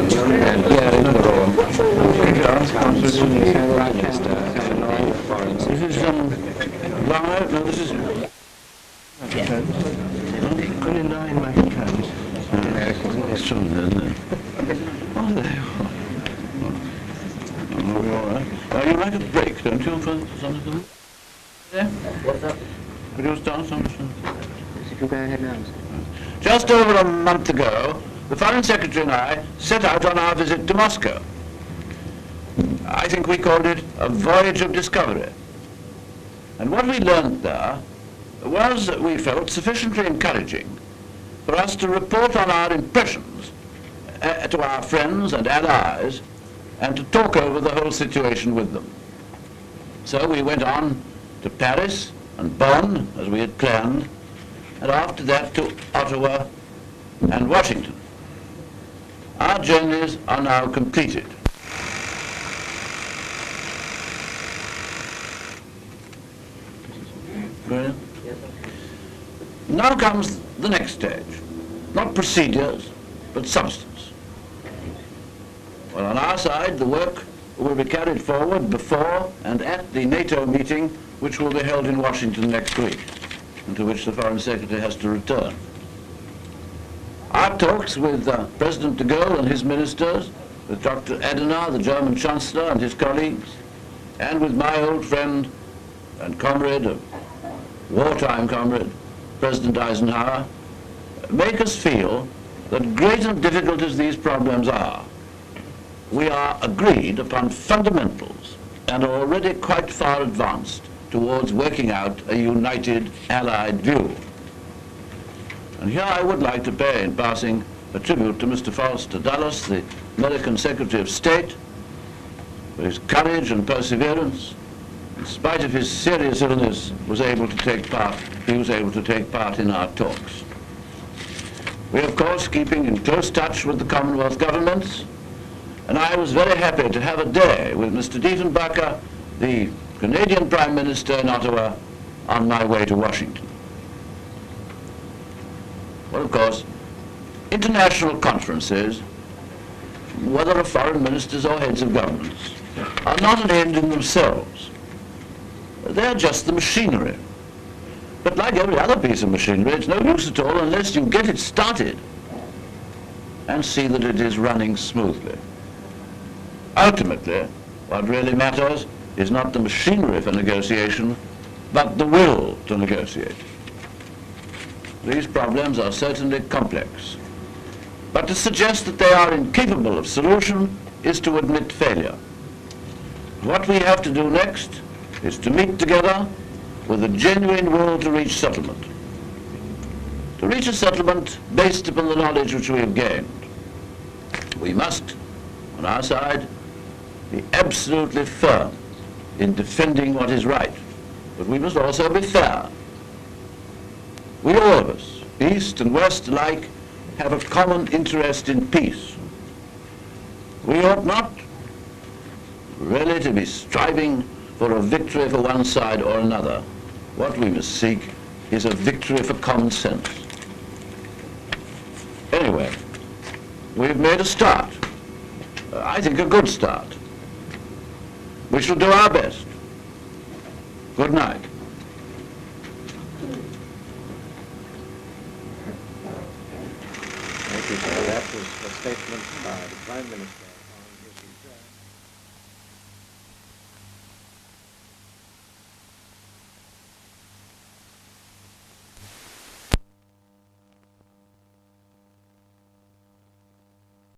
and Prime Minister and Foreign Secretary. This is live? No, this is... Only 9 microphones. It's true, isn't it? Oh, there you are. Oh, all right. You like a break, don't you, for some of them? Yeah? What's up? Could you start something? You can go ahead now. Just over a month ago, the Foreign Secretary and I set out on our visit to Moscow. I think we called it a voyage of discovery. And what we learned there was, we felt, sufficiently encouraging for us to report on our impressions to our friends and allies and to talk over the whole situation with them. So we went on to Paris and Bonn, as we had planned, and after that to Ottawa and Washington. Our journeys are now completed. Brilliant. Now comes the next stage. Not procedures, but substance. Well, on our side, the work will be carried forward before and at the NATO meeting, which will be held in Washington next week, and to which the Foreign Secretary has to return. Our talks with President de Gaulle and his ministers, with Dr. Adenauer, the German Chancellor, and his colleagues, and with my old friend and comrade, wartime comrade, President Eisenhower, make us feel that great and difficult as these problems are, we are agreed upon fundamentals and are already quite far advanced towards working out a united Allied view. And here I would like to pay, in passing, a tribute to Mr. Foster Dulles, the American Secretary of State, for his courage and perseverance. In spite of his serious illness, he was able to take part in our talks. We, of course, keeping in close touch with the Commonwealth governments, and I was very happy to have a day with Mr. Diefenbacher, the Canadian Prime Minister, in Ottawa on my way to Washington. Well, of course, international conferences, whether of foreign ministers or heads of governments, are not an end in themselves. They're just the machinery. But like every other piece of machinery, it's no use at all unless you get it started and see that it is running smoothly. Ultimately, what really matters is not the machinery for negotiation, but the will to negotiate. These problems are certainly complex, but to suggest that they are incapable of solution is to admit failure. What we have to do next is to meet together with a genuine will to reach settlement. To reach a settlement based upon the knowledge which we have gained, we must, on our side, be absolutely firm in defending what is right, but we must also be fair. We all of us, East and West alike, have a common interest in peace. We ought not really to be striving for a victory for one side or another. What we must seek is a victory for common sense. Anyway, we've made a start. I think a good start. We shall do our best. Good night. Thank you, sir. That was a statement by the Prime Minister.